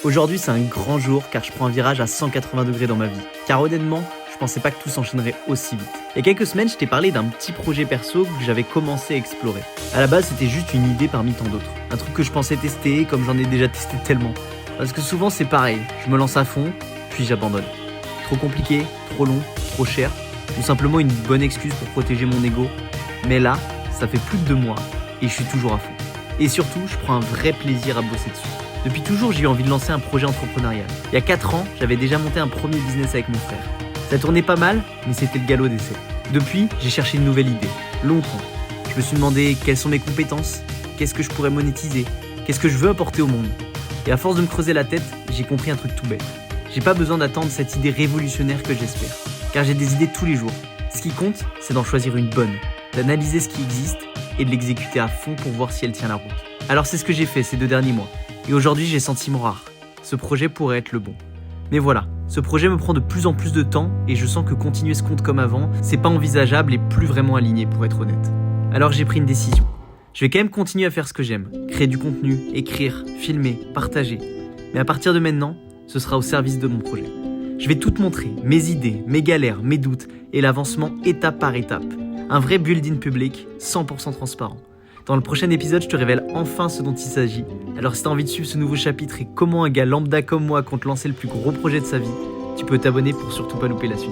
Aujourd'hui, c'est un grand jour car je prends un virage à 180 degrés dans ma vie. Car honnêtement, je pensais pas que tout s'enchaînerait aussi vite. Il y a quelques semaines, je t'ai parlé d'un petit projet perso que j'avais commencé à explorer. À la base, c'était juste une idée parmi tant d'autres. Un truc que je pensais tester comme j'en ai déjà testé tellement. Parce que souvent, c'est pareil. Je me lance à fond, puis j'abandonne. Trop compliqué, trop long, trop cher, ou simplement une bonne excuse pour protéger mon ego. Mais là, ça fait plus de 2 mois et je suis toujours à fond. Et surtout, je prends un vrai plaisir à bosser dessus. Depuis toujours, j'ai eu envie de lancer un projet entrepreneurial. Il y a 4 ans, j'avais déjà monté un premier business avec mon frère. Ça tournait pas mal, mais c'était le galop d'essai. Depuis, j'ai cherché une nouvelle idée, longtemps. Je me suis demandé quelles sont mes compétences, qu'est-ce que je pourrais monétiser, qu'est-ce que je veux apporter au monde. Et à force de me creuser la tête, j'ai compris un truc tout bête. J'ai pas besoin d'attendre cette idée révolutionnaire que j'espère, car j'ai des idées tous les jours. Ce qui compte, c'est d'en choisir une bonne, d'analyser ce qui existe et de l'exécuter à fond pour voir si elle tient la route. Alors c'est ce que j'ai fait ces 2 derniers mois. Et aujourd'hui, j'ai senti mon rare. Ce projet pourrait être le bon. Mais voilà, ce projet me prend de plus en plus de temps et je sens que continuer ce compte comme avant, c'est pas envisageable et plus vraiment aligné pour être honnête. Alors j'ai pris une décision. Je vais quand même continuer à faire ce que j'aime, créer du contenu, écrire, filmer, partager. Mais à partir de maintenant, ce sera au service de mon projet. Je vais tout te montrer, mes idées, mes galères, mes doutes et l'avancement étape par étape. Un vrai build-in public, 100% transparent. Dans le prochain épisode, je te révèle enfin ce dont il s'agit. Alors si t'as envie de suivre ce nouveau chapitre et comment un gars lambda comme moi compte lancer le plus gros projet de sa vie, tu peux t'abonner pour surtout pas louper la suite.